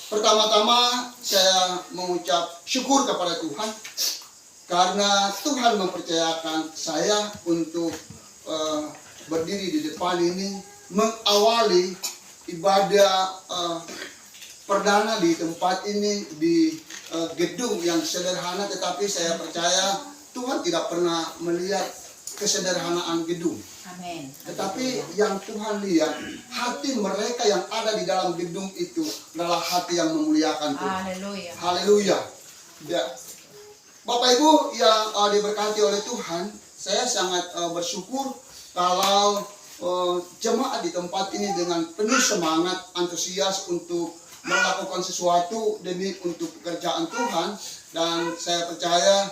Pertama-tama saya mengucap syukur kepada Tuhan karena Tuhan mempercayakan saya untuk berdiri di depan ini mengawali ibadah perdana di tempat ini di gedung yang sederhana, tetapi saya percaya Tuhan tidak pernah melihat kesederhanaan gedung. Amin. Tetapi yang Tuhan lihat, hati mereka yang ada di dalam gedung itu adalah hati yang memuliakan Tuhan. Haleluya. Haleluya. Ya. Bapak Ibu yang diberkati oleh Tuhan, saya sangat bersyukur kalau jemaat di tempat ini dengan penuh semangat, antusias untuk melakukan sesuatu demi untuk pekerjaan Tuhan. Dan saya percaya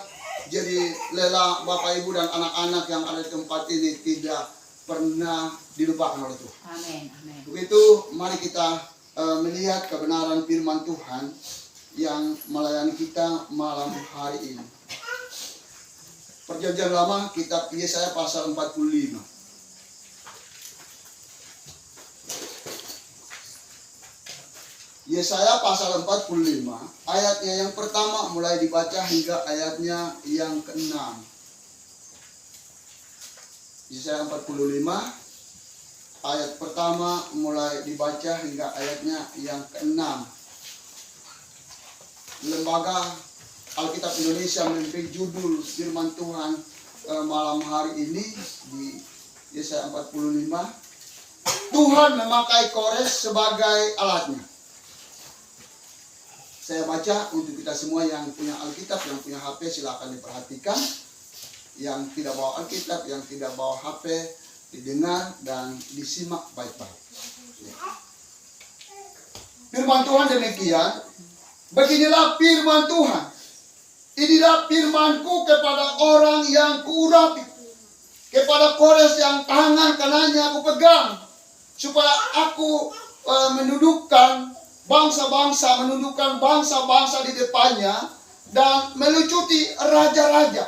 jadi lela Bapak Ibu dan anak-anak yang ada di tempat ini tidak pernah dilupakan oleh Tuhan. Amin. Amin. Begitu, mari kita melihat kebenaran firman Tuhan yang melayani kita malam hari ini. Perjanjian Lama, kitab Yesaya pasal 45. Yesaya pasal 45, ayatnya yang pertama mulai dibaca hingga ayatnya yang ke-6. Yesaya 45, ayat pertama mulai dibaca hingga ayatnya yang ke-6. Lembaga Alkitab Indonesia memberi judul firman Tuhan malam hari ini di Yesaya 45. Tuhan memakai Kores sebagai alatnya. Saya baca untuk kita semua yang punya Alkitab, yang punya HP silakan diperhatikan. Yang tidak bawa Alkitab, yang tidak bawa HP, didengar dan disimak baik-baik. Firman Tuhan demikian. Beginilah firman Tuhan. Inilah firmanku kepada orang yang kuurapi, kepada Kores yang tangan kanannya aku pegang, supaya aku menundukkan bangsa-bangsa, menundukkan bangsa-bangsa di depannya dan melucuti raja-raja,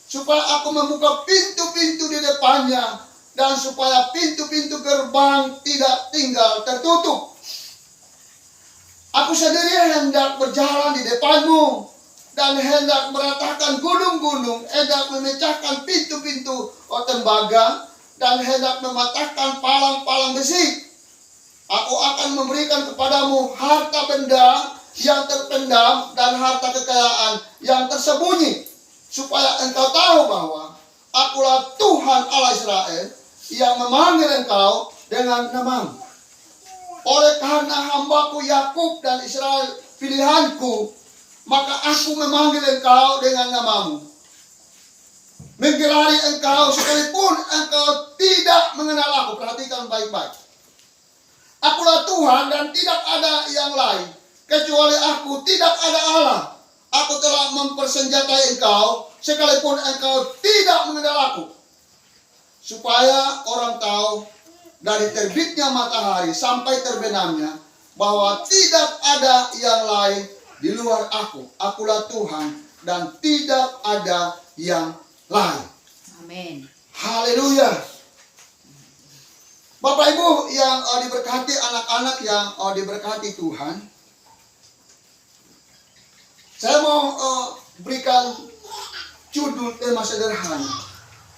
supaya aku membuka pintu-pintu di depannya dan supaya pintu-pintu gerbang tidak tinggal tertutup. Aku sendiri hendak berjalan di depanmu dan hendak meratakan gunung-gunung, hendak memecahkan pintu-pintu tembaga dan hendak mematahkan palang-palang besi. Aku akan memberikan kepadamu harta benda yang terpendam dan harta kekayaan yang tersembunyi, supaya engkau tahu bahwa akulah Tuhan Allah Israel yang memanggil engkau dengan namamu. Oleh karena hambaku Yakub dan Israel pilihanku, maka aku memanggil engkau dengan namamu, menggelari engkau sekalipun engkau tidak mengenal aku. Perhatikan baik-baik. Akulah Tuhan dan tidak ada yang lain. Kecuali aku tidak ada Allah. Aku telah mempersenjatai engkau sekalipun engkau tidak mengenal aku. Supaya orang tahu dari terbitnya matahari sampai terbenamnya bahwa tidak ada yang lain di luar aku. Akulah Tuhan dan tidak ada yang lain. Amin. Haleluya. Bapak Ibu yang diberkati, anak-anak yang diberkati Tuhan, saya mau berikan judul tema sederhana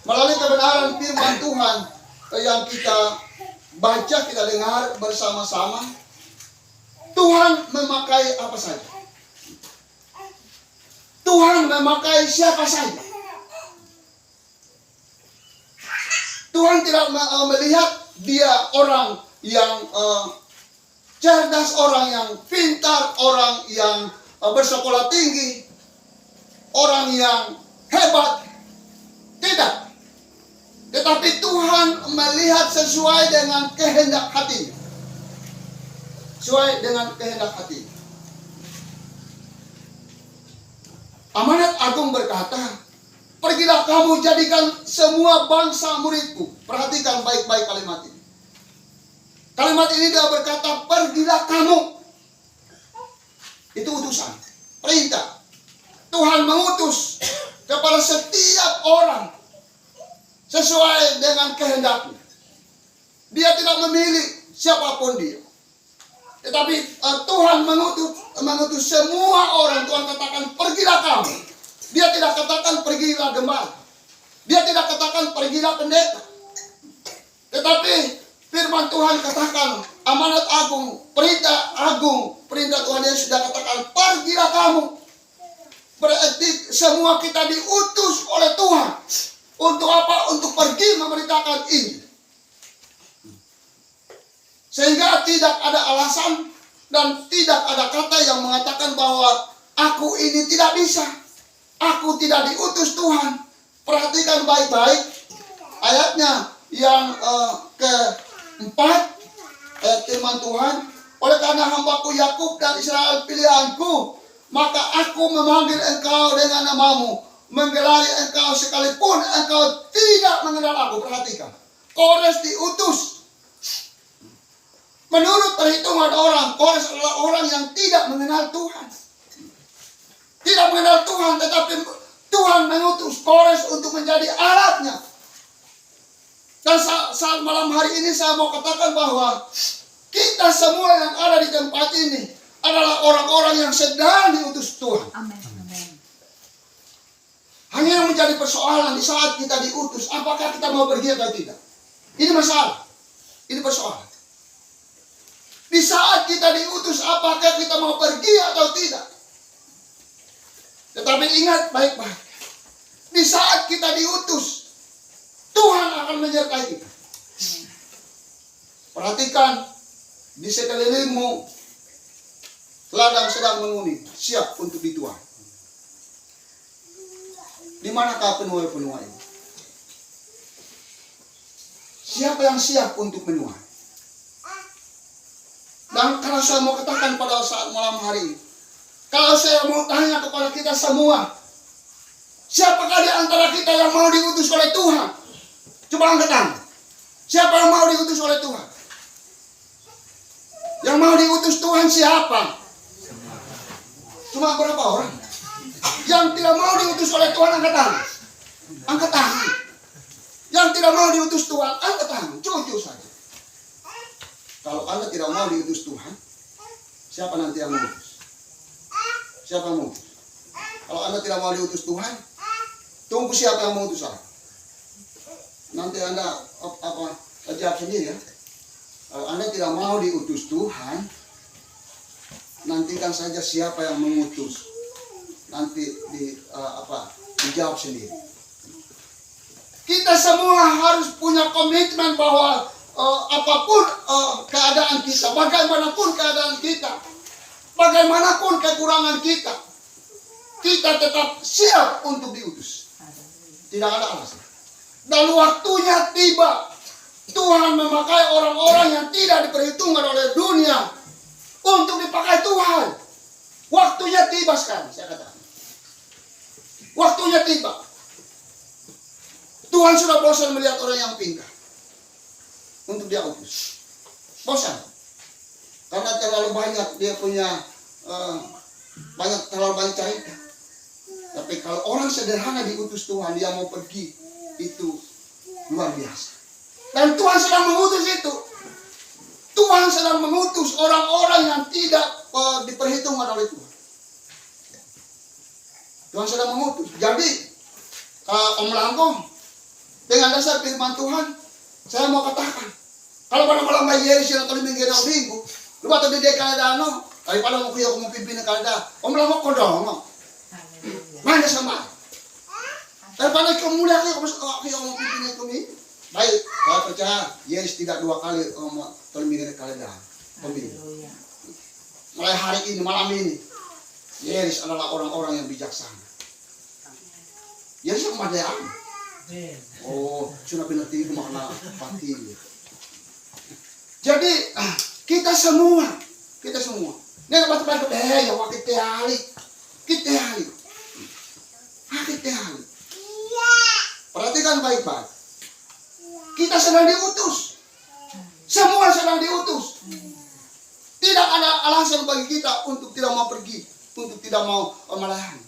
melalui kebenaran firman Tuhan yang kita baca, kita dengar bersama-sama. Tuhan memakai apa saja. Tuhan memakai siapa saja. Tuhan tidak melihat dia orang yang cerdas, orang yang pintar, orang yang bersekolah tinggi, orang yang hebat. Tidak. Tetapi Tuhan melihat sesuai dengan kehendak hatinya. Sesuai dengan kehendak hati. Amanat Agung berkata, pergilah kamu jadikan semua bangsa muridku. Perhatikan baik-baik kalimat ini. Kalimat ini dia berkata, pergilah kamu. Itu utusan, perintah. Tuhan mengutus kepada setiap orang sesuai dengan kehendaknya. Dia tidak memilih siapapun dia. Tetapi Tuhan mengutus semua orang. Tuhan katakan pergilah kamu. Dia tidak katakan pergilah gembala. Dia tidak katakan pergilah pendeta. Tetapi firman Tuhan katakan amanat agung, perintah Tuhan yang sudah katakan pergilah kamu. Berarti semua kita diutus oleh Tuhan. Untuk apa? Untuk pergi memberitakan Injil. Sehingga tidak ada alasan dan tidak ada kata yang mengatakan bahwa aku ini tidak bisa. Aku tidak diutus Tuhan. Perhatikan baik-baik ayatnya yang keempat, ayat firman Tuhan. Oleh karena hambaku Yakub dan Israel pilihanku, maka aku memanggil engkau dengan namamu, menggelari engkau sekalipun engkau tidak mengenal aku. Perhatikan, Kores diutus. Menurut perhitungan orang, Kores adalah orang yang tidak mengenal Tuhan. Tidak mengenal Tuhan, tetapi Tuhan mengutus Kores untuk menjadi alatnya. Dan saat malam hari ini saya mau katakan bahwa kita semua yang ada di tempat ini adalah orang-orang yang sedang diutus Tuhan. Amin. Amin. Hanya yang menjadi persoalan di saat kita diutus, apakah kita mau pergi atau tidak? Ini masalah. Ini persoalan. Di saat kita diutus, apakah kita mau pergi atau tidak? Tetapi ingat baik-baik. Di saat kita diutus, Tuhan akan menyertai kita. Perhatikan, di sekelilingmu, ladang sedang menguning, siap untuk dituai. Di manakah penuai-penuai ini? Siapa yang siap untuk menuai? Dan kalau saya mau katakan pada saat malam hari ini, kalau saya mau tanya kepada kita semua, siapakah di antara kita yang mau diutus oleh Tuhan? Coba angkat tangan. Siapa yang mau diutus oleh Tuhan? Yang mau diutus Tuhan siapa? Cuma berapa orang? Yang tidak mau diutus oleh Tuhan, angkat tangan. Angkat tangan. Yang tidak mau diutus Tuhan, angkat tangan. Cucu saja. Kalau Anda tidak mau diutus Tuhan, siapa nanti yang mengutus? Siapa yang mengutus? Kalau Anda tidak mau diutus Tuhan, tunggu siapa yang mengutus Anda. Nanti Anda jawab sendiri ya. Kalau Anda tidak mau diutus Tuhan, nantikan saja siapa yang mengutus. Nanti dijawab sendiri. Kita semua harus punya komitmen bahwa apapun keadaan kita, bagaimanapun keadaan kita, bagaimanapun kekurangan kita, kita tetap siap untuk diutus. Tidak ada alasan. Dan waktunya tiba, Tuhan memakai orang-orang yang tidak diperhitungkan oleh dunia untuk dipakai Tuhan. Waktunya tiba sekarang, saya katakan. Waktunya tiba. Tuhan sudah bosan melihat orang yang pintar untuk dia utus. Bosan. Karena terlalu banyak dia punya terlalu banyak cerita. Tapi kalau orang sederhana diutus Tuhan, dia mau pergi, itu luar biasa. Dan Tuhan sedang mengutus itu. Tuhan sedang mengutus orang-orang yang tidak diperhitungkan oleh Tuhan. Tuhan sedang mengutus. Jadi, Om Langkong, dengan dasar firman Tuhan, saya mau katakan, kalau pada malam bayi Yesus atau di minggu lu atau di Kanada daripada mau kuya mau pimpin Kanada, Om Langkong kodong. Mana sama? Daripada kamu mulia kuya mau pimpin kami. Baik, kalau percaya Yesus tidak 2 kali mau terminggu Kanada. Mulai hari ini, malam ini, Yesus adalah orang-orang yang bijaksana. Yesus yang madaan. Oh, sudah benar tidur makna pati. Jadi kita semua, ini dapat ya waktu hari, kita hari. Perhatikan baik-baik. Kita sedang diutus. Semua sedang diutus. Tidak ada alasan bagi kita untuk tidak mau pergi, untuk tidak mau melayani.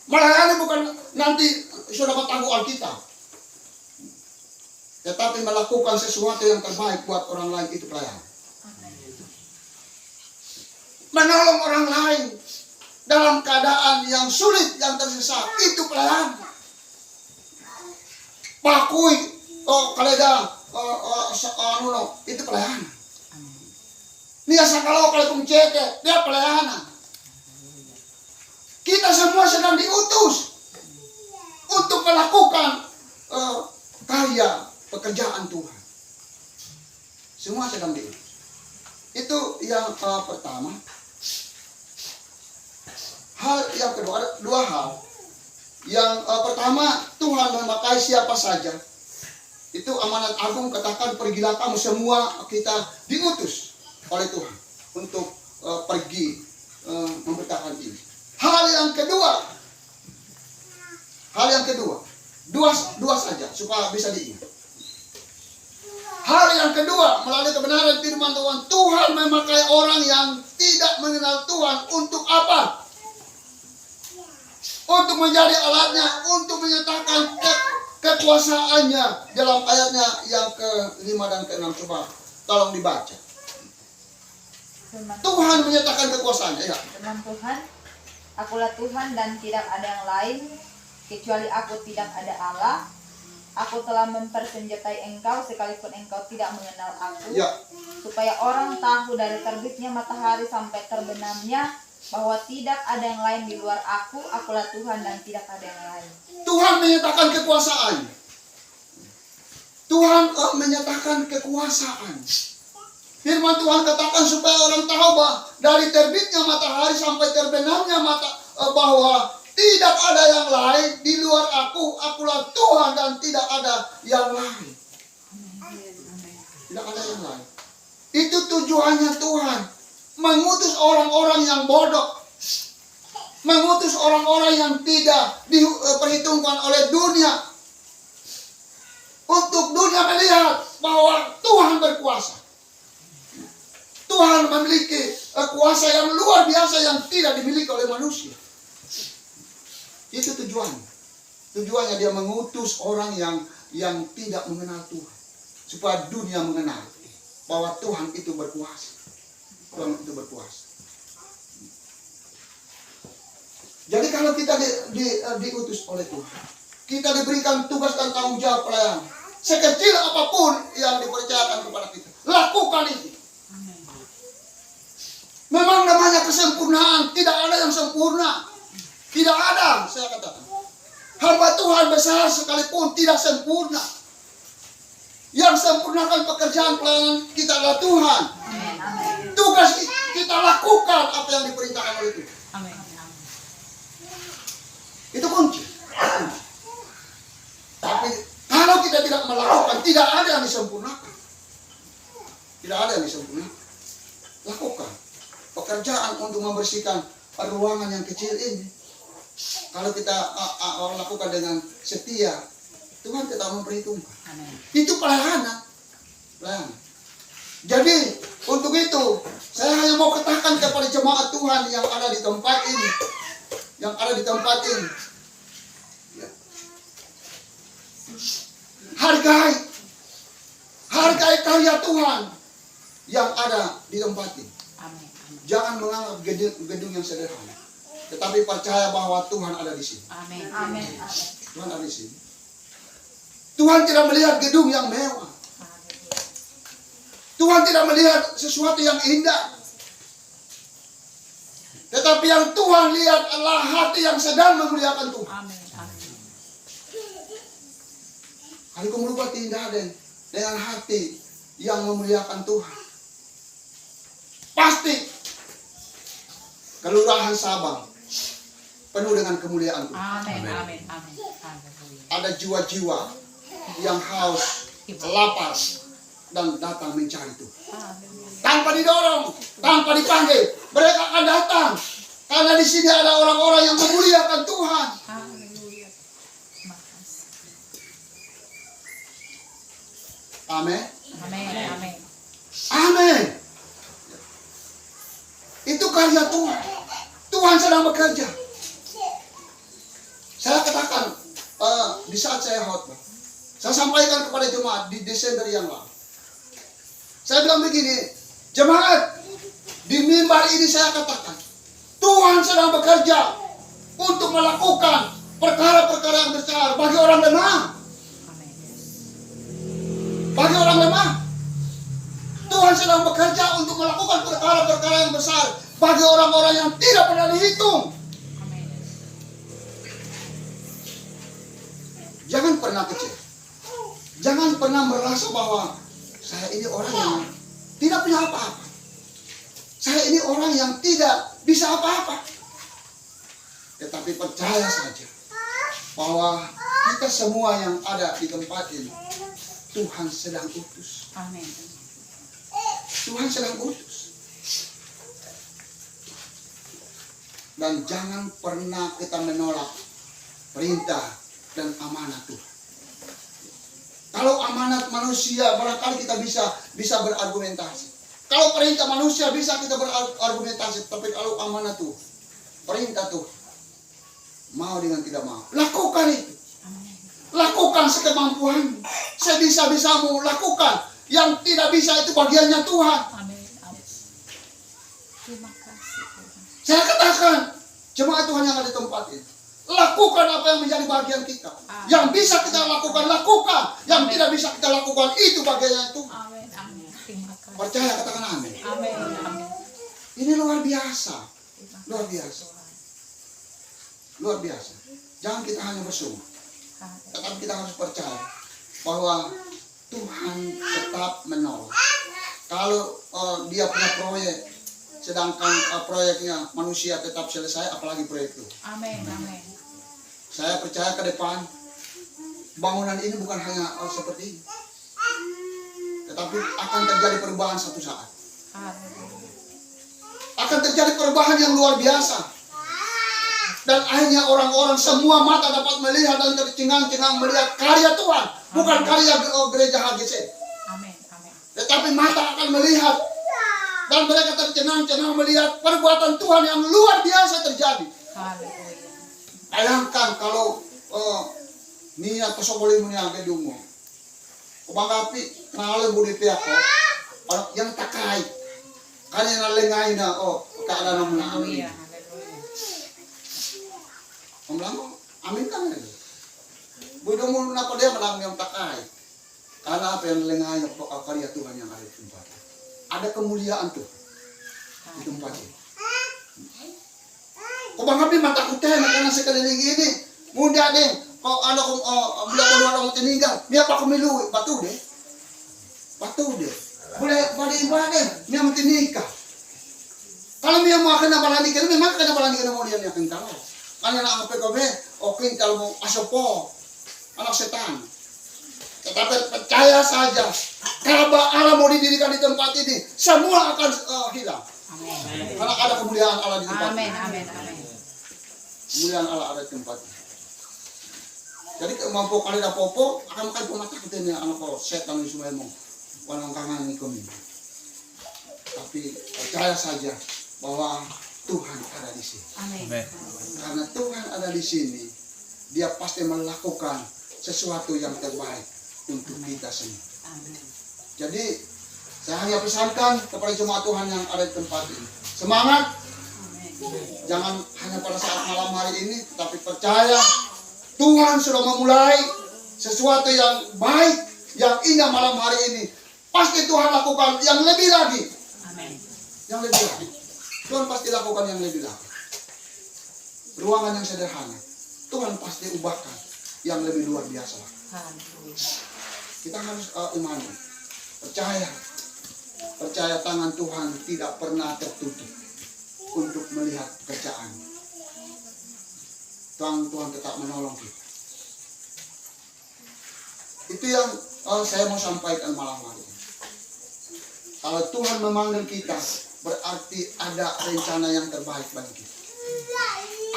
Melayani bukan nanti sudah bertanggung Alkitab, tetapi melakukan sesuatu yang terbaik buat orang lain, itu pelayanan. menolong orang lain dalam keadaan yang sulit, yang tersesat, itu pelayanan. Pakui, kaleda, itu pelayanan. Nia sakalo kalau kumcete, dia pelayanan. Kita semua sedang diutus untuk melakukan karya pekerjaan Tuhan. Semua sedang diutus. Itu yang pertama. Hal yang kedua, ada dua hal. Yang pertama, Tuhan memakai siapa saja. Itu amanat agung, katakan pergilah kamu semua, kita diutus oleh Tuhan untuk pergi memberitakan ini. Hal yang kedua, dua saja supaya bisa diingat. Hal yang kedua, melalui kebenaran firman Tuhan, Tuhan memakai orang yang tidak mengenal Tuhan untuk apa? Untuk menjadi alatnya, untuk menyatakan kekuasaannya dalam ayatnya yang ke-5 dan ke-6. Coba tolong dibaca. Tuhan menyatakan kekuasaannya, ya. Firman Tuhan, akulah Tuhan dan tidak ada yang lain, kecuali aku tidak ada Allah. Aku telah mempersenjatai engkau sekalipun engkau tidak mengenal aku, Ya. supaya orang tahu dari terbitnya matahari sampai terbenamnya bahwa tidak ada yang lain di luar aku. Akulah Tuhan dan tidak ada yang lain. Tuhan menyatakan kekuasaan. Tuhan menyatakan kekuasaan. Firman Tuhan katakan supaya orang tahu bahwa dari terbitnya matahari sampai terbenamnya bahwa tidak ada yang lain di luar aku. Akulah Tuhan dan tidak ada yang lain. Tidak ada yang lain. Itu tujuannya Tuhan. Mengutus orang-orang yang bodoh. Mengutus orang-orang yang tidak diperhitungkan oleh dunia. Untuk dunia melihat bahwa Tuhan berkuasa. Tuhan memiliki kuasa yang luar biasa yang tidak dimiliki oleh manusia. Itu tujuannya. Tujuannya dia mengutus orang yang tidak mengenal Tuhan. Supaya dunia mengenal bahwa Tuhan itu berkuasa. Tuhan itu berkuasa. Jadi kalau kita diutus oleh Tuhan, kita diberikan tugas dan tanggung jawab pelayanan. Sekecil apapun yang dipercayakan kepada kita, lakukan itu. Memang namanya kesempurnaan, tidak ada yang sempurna. Tidak ada, saya katakan. Hamba Tuhan besar sekalipun tidak sempurna. Yang sempurnakan pekerjaan pelayanan kita adalah Tuhan. Tugas kita lakukan apa yang diperintahkan oleh Tuhan. Itu kunci. Tapi kalau kita tidak melakukan, tidak ada yang disempurnakan. Tidak ada yang disempurnakan. Lakukan pekerjaan untuk membersihkan ruangan yang kecil ini. Kalau kita lakukan dengan setia, Tuhan tetap memperhitungkan. Itu pelayanan. Jadi untuk itu saya hanya mau katakan kepada jemaat Tuhan yang ada di tempat ini, ya. Hargai karya Tuhan yang ada di tempat ini. Jangan menganggap gedung yang sederhana, tetapi percaya bahwa Tuhan ada di sini. Tuhan ada di sini. Tuhan tidak melihat gedung yang mewah. Tuhan tidak melihat sesuatu yang indah. Tetapi yang Tuhan lihat adalah hati yang sedang memuliakan Tuhan. Kalau kamu lupa tindak dengan hati yang memuliakan Tuhan, pasti kelurahan Sabang penuh dengan kemuliaan Tuhan. Ada jiwa-jiwa yang haus, lapar, dan datang mencari Tuhan. Tanpa didorong, tanpa dipanggil, mereka akan datang. Karena di sini ada orang-orang yang memuliakan Tuhan. Amin. Amin. Itu karya Tuhan. Tuhan sedang bekerja. Saya katakan di saat saya khotbah, saya sampaikan kepada jemaat di Desember yang lalu. Saya bilang begini, jemaat, Di mimbar ini saya katakan, Tuhan sedang bekerja untuk melakukan perkara-perkara yang besar bagi orang lemah. Amin. Bagi orang lemah. Tuhan sedang bekerja untuk melakukan perkara-perkara yang besar bagi orang-orang yang tidak pernah dihitung. Amin. Jangan pernah kecil. Jangan pernah merasa bahwa saya ini orang yang tidak punya apa-apa. Saya ini orang yang tidak bisa apa-apa. Tetapi percaya saja bahwa kita semua yang ada di tempat ini, Tuhan sedang utus. Amin. Tuhan sedang utus. Dan jangan pernah kita menolak perintah dan amanat Tuhan. Kalau amanat manusia barangkali kita bisa berargumentasi. Kalau perintah manusia bisa kita berargumentasi, tapi kalau amanat Tuhan, perintah Tuhan, mau dengan tidak mau, lakukan itu. Amin. Lakukan sekemampuanmu, sebisa-bisamu lakukan. Yang tidak bisa itu bagiannya Tuhan. Amin. Amin. Terima kasih Tuhan. Saya katakan, jemaat Tuhan yang ada di tempat ini, lakukan apa yang menjadi bagian kita. Yang bisa kita lakukan, lakukan. Yang Amin. tidak bisa kita lakukan, itu bagiannya Tuhan. Amin. Amin. Terima kasih. Percaya, katakan amin. Amin. Amin. Ini luar biasa. Terima Luar kasih, biasa. Tuhan. Luar biasa. Jangan kita hanya bersungguh, Haleluya. tetapi kita harus percaya bahwa Tuhan tetap menolong. Kalau dia punya proyek, sedangkan proyeknya manusia tetap selesai, apalagi proyek itu. Amin. Amin. Saya percaya ke depan, bangunan ini bukan hanya seperti ini, tetapi akan terjadi perubahan satu saat. Haleluya. Akan terjadi perubahan yang luar biasa. Dan akhirnya orang-orang semua mata dapat melihat dan tercengang-cengang melihat karya Tuhan. Bukan karya gereja HGC. Amin. Amin. Tetapi mata akan melihat. Dan mereka tercengang-cengang melihat perbuatan Tuhan yang luar biasa terjadi. Haleluya. Bayangkan kalau niat kesoboli munia gedungmu. Kubanggapi nangale budi pihak yang takai. Karena nalengai na keadaan namun amin. Haleluya. Haleluya. Omlang amin kan itu. Bodoh mulu napa dia menang yang takai. Karena apa yang lengai karya Tuhan yang ada di tempat. Ada kemuliaan Tuhan di tempat ini. Kubanggapi mata kuteh karena sekeliling ini. Muda deh. Kau anak mula orang meninggal. Dia apa kemilu batu deh. Batu deh. Boleh ibadah. Dia mesti nikah. Kalau dia mau kena balani kan memang kena balani kan mau dia yang tahu. Karena anak PKB, oke kalau mau asopo, anak setan. Tetapi percaya saja, kalau Allah mau didirikan di tempat ini, semua akan hilang. Amin. Karena ada kemuliaan Allah di tempat Amin. ini. Amin. Amin. Kemuliaan Allah ada di tempat ini. Jadi mampu kali dah popo, akan makan pemata kita ini anak setan ini semua mau walang kangen ini kami. Tapi percaya saja bahwa Tuhan ada di sini. Amin. Karena Tuhan ada di sini, Dia pasti melakukan sesuatu yang terbaik untuk kita semua. Amin. Jadi, saya hanya pesankan kepada jemaat Tuhan yang ada di tempat ini. Semangat, Amin. jangan hanya pada saat malam hari ini, tapi percaya Tuhan sudah memulai sesuatu yang baik, yang indah malam hari ini. Pasti Tuhan lakukan yang lebih lagi. Amin. Yang lebih lagi. Tuhan pasti lakukan yang lebih lagi. Ruangan yang sederhana, Tuhan pasti ubahkan yang lebih luar biasa. Haleluya. Kita harus imani, percaya tangan Tuhan tidak pernah tertutup untuk melihat kerjaan. Tuhan tetap menolong kita. Itu yang saya mau sampaikan malam hari ini. Kalau Tuhan memanggil kita, berarti ada rencana yang terbaik bagi kita.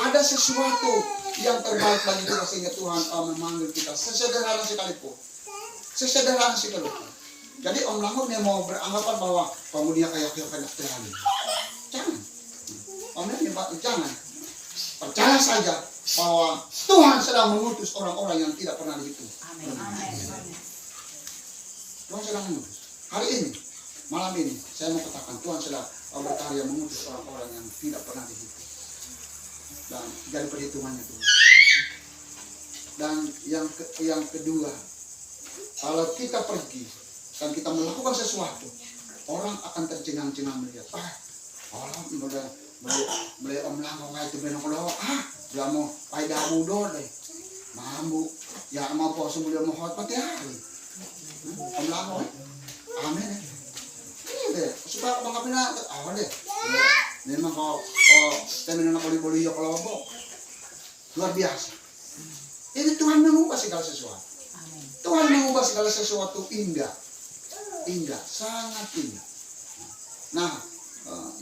Ada sesuatu yang terbaik bagi kita sehingga Tuhan memanggil kita sesederhana sekalipun. Sesederhana sekalipun. Jadi Om Langur dia mau beranggapan bahwa kamu dia kayak terlalu. Jangan. Om Langur jangan. Percaya saja bahwa Tuhan sedang mengutus orang-orang yang tidak pernah dihitung. Amin. Amin. Tuhan sedang mengutus. Hari ini, malam ini, saya mau katakan Tuhan sedang berkarya mengutus orang-orang yang tidak pernah dihitung. Dan jadi perhitungannya Tuhan. Dan yang kedua, kalau kita pergi dan kita melakukan sesuatu, orang akan tercengang-cengang melihat, orang boleh om langkong itu benong lo, dia mau pai dabu do deh, mambu, ya mau poso boleh mau hot pati hari, om langkong, amin deh, ini deh, supaya bang kapina, deh, memang kau temen anak boleh yok lobo, luar biasa. Ini Tuhan mengubah segala sesuatu. Tuhan mengubah segala sesuatu indah, sangat indah. Nah,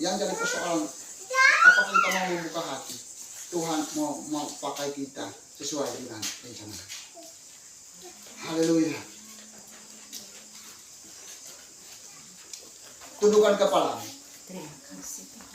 yang jadi persoalan, apakah kita mau membuka hati? Tuhan mau pakai kita sesuai dengan rencana. Haleluya. Tundukkan kepala. Terima kasih Tuhan.